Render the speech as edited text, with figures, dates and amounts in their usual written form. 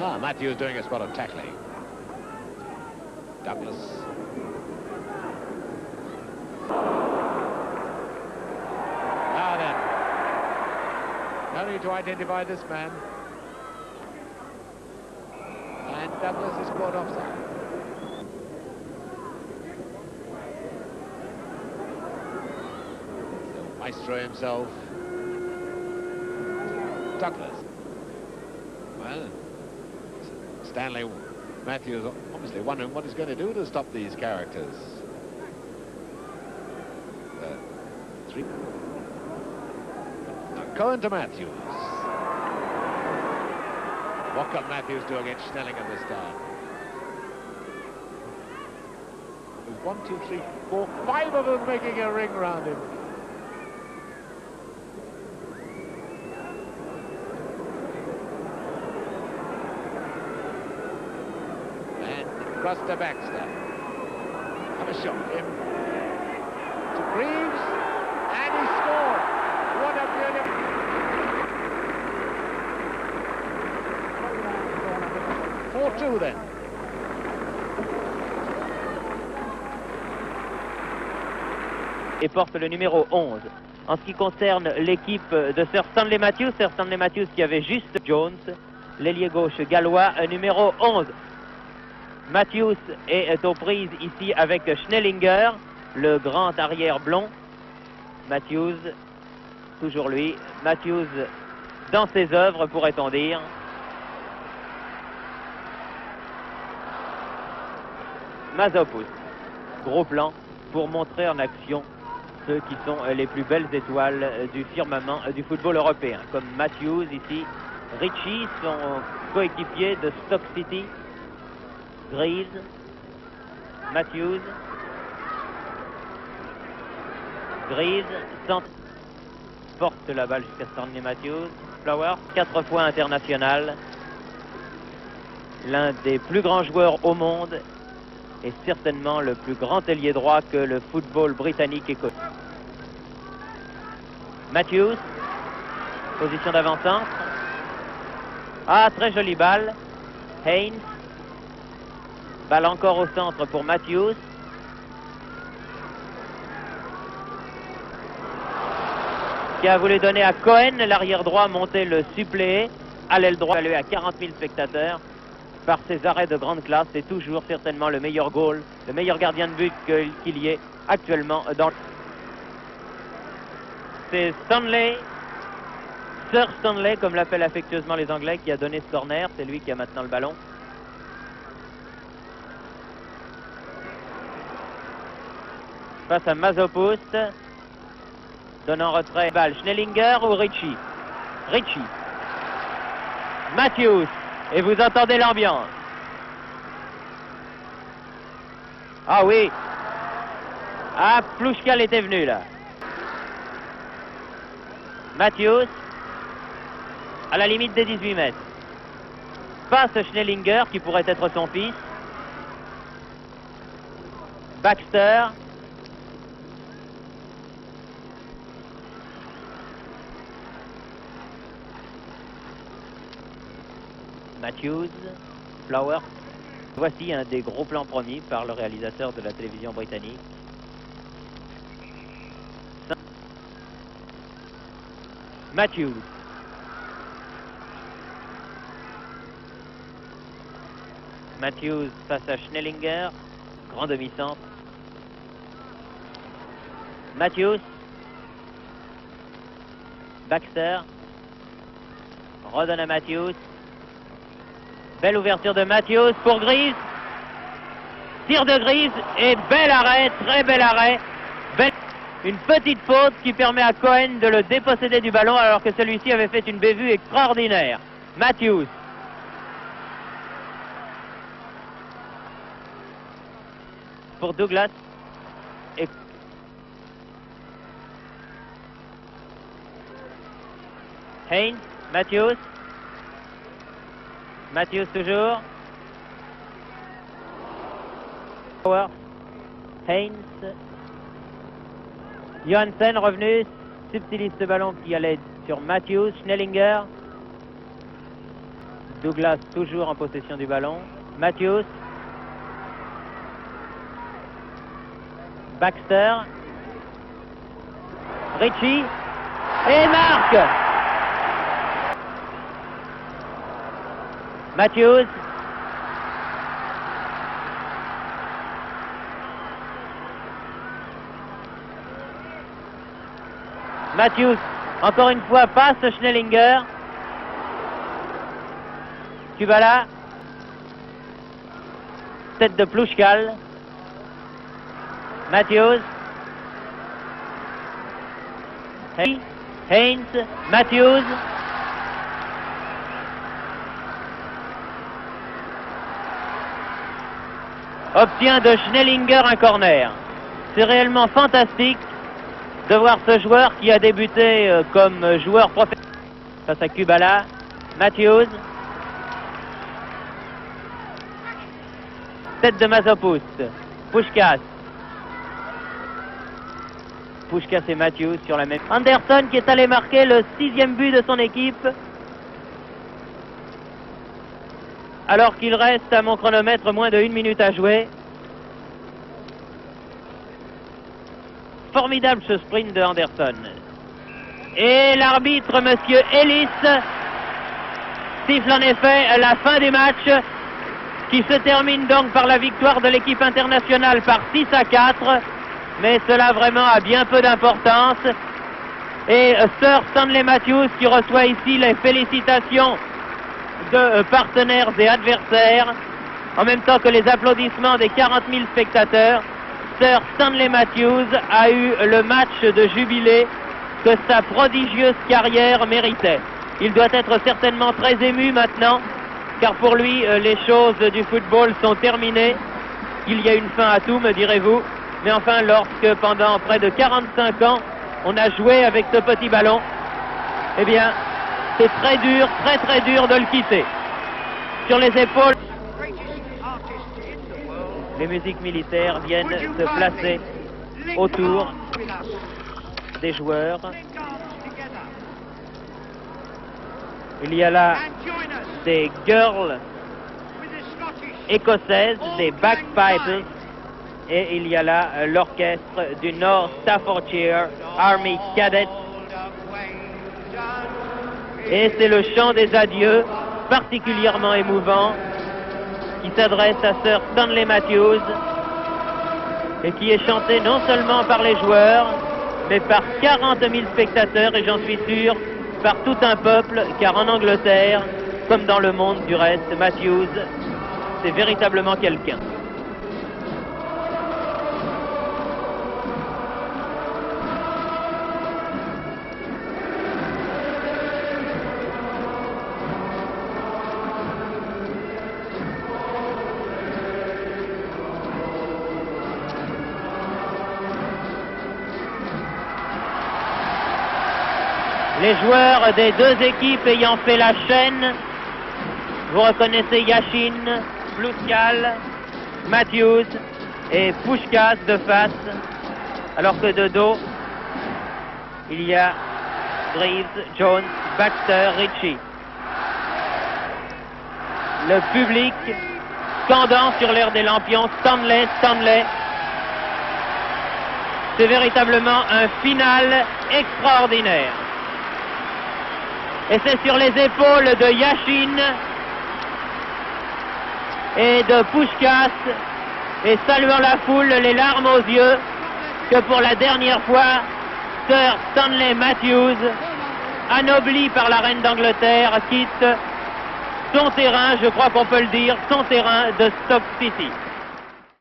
Ah, Matthews doing a spot of tackling. Douglas. Now then, no need to identify this man. And Douglas is caught offside. So Maestro himself. Douglas. Well, Stanley Matthews obviously wondering what he's going to do to stop these characters. Three. Now Cohen to Matthews. What can Matthews do against Schnellinger this time? There's 1, 2, 3, 4, 5 of them making a ring round him. Across to Baxter. Have a shot. Him to Greaves, and he scored. What a beautiful 4-2 then. Et porte le numéro 11. En ce qui concerne l'équipe de Sir Stanley Matthews qui avait juste Jones, l'ailier gauche gallois, numéro 11. Matthews est aux prises ici avec Schnellinger, le grand arrière blond. Matthews, toujours lui. Matthews dans ses œuvres, pourrait-on dire. Masopoulos, gros plan pour montrer en action ceux qui sont les plus belles étoiles du firmament du football européen. Comme Matthews ici, Ritchie, son coéquipier de Stoke City. Greaves, Matthews, porte la balle jusqu'à Stanley Matthews. Flowers, 4 fois international, l'un des plus grands joueurs au monde et certainement le plus grand ailier droit que le football britannique ait connu. Matthews, position d'avant-centre. Ah, très jolie balle. Haynes. Balle encore au centre pour Matthews. Qui a voulu donner à Cohen, l'arrière droit, monter le suppléé. À l'aile droite, évalué à 40 000 spectateurs. Par ses arrêts de grande classe, c'est toujours certainement le meilleur goal, le meilleur gardien de but qu'il y ait actuellement dans le... C'est Stanley, Sir Stanley, comme l'appellent affectueusement les Anglais, qui a donné ce corner. C'est lui qui a maintenant le ballon. Face à Masopoulos, donnant retrait balle. Schnellinger ou Ritchie? Ritchie. Matthews. Et vous entendez l'ambiance. Ah oui. Ah, Plouchkal était venu là. Matthews. À la limite des 18 mètres. Passe Schnellinger qui pourrait être son fils. Baxter. Matthews, Flowers. Voici un des gros plans promis par le réalisateur de la télévision britannique. Matthews. Matthews face à Schnellinger, grand demi-centre. Matthews. Baxter. Redonne à Matthews. Belle ouverture de Matthews pour Greaves. Tir de Greaves et bel arrêt, très bel arrêt. Une petite faute qui permet à Cohen de le déposséder du ballon alors que celui-ci avait fait une bévue extraordinaire. Matthews. Pour Douglas. Et Haynes, Matthews. Matthews toujours. Haynes. Johansen revenu, subtilise ce ballon qui allait sur Matthews. Schnellinger. Douglas toujours en possession du ballon. Matthews. Baxter. Ritchie. Et marque. Matthews. Matthews, encore une fois, passe Schnellinger. Kubala. Tête de Plouchkal. Matthews. Haynes. Matthews. Obtient de Schnellinger un corner. C'est réellement fantastique de voir ce joueur qui a débuté comme joueur professionnel face à Kubala. Matthews. Tête de Mazopouste. Puskás. Puskás et Matthews sur la même. Anderson qui est allé marquer le 6e but de son équipe. Alors qu'il reste à mon chronomètre moins de 1 minute à jouer. Formidable ce sprint de Anderson. Et l'arbitre, monsieur Ellis, siffle en effet la fin du match, qui se termine donc par la victoire de l'équipe internationale par 6-4. Mais cela vraiment a bien peu d'importance. Et Sir Stanley Matthews qui reçoit ici les félicitations de partenaires et adversaires, en même temps que les applaudissements des 40 000 spectateurs. Sir Stanley Matthews a eu le match de jubilé que sa prodigieuse carrière méritait. Il doit être certainement très ému maintenant, car pour lui, les choses du football sont terminées. Il y a une fin à tout, me direz-vous. Mais enfin, lorsque pendant près de 45 ans, on a joué avec ce petit ballon, eh bien, c'est très dur, très très dur de le quitter. Sur les épaules, les musiques militaires viennent se placer autour des joueurs. Il y a là des girls écossaises, des bagpipers, et il y a là l'orchestre du North Staffordshire Army Cadets. Et c'est le chant des adieux, particulièrement émouvant, qui s'adresse à Sir Stanley Matthews et qui est chanté non seulement par les joueurs, mais par 40 000 spectateurs, et j'en suis sûr, par tout un peuple, car en Angleterre, comme dans le monde du reste, Matthews, c'est véritablement quelqu'un. Les joueurs des deux équipes ayant fait la chaîne, vous reconnaissez Yashin, Plouchkal, Matthews et Puskás de face, alors que de dos, il y a Greaves, Jones, Baxter, Ritchie. Le public scandant sur l'air des lampions, Stanley, Stanley. C'est véritablement un final extraordinaire. Et c'est sur les épaules de Yashin et de Puskás, et saluant la foule, les larmes aux yeux, que pour la dernière fois, Sir Stanley Matthews, anobli par la reine d'Angleterre, quitte son terrain, je crois qu'on peut le dire, son terrain de Stoke City.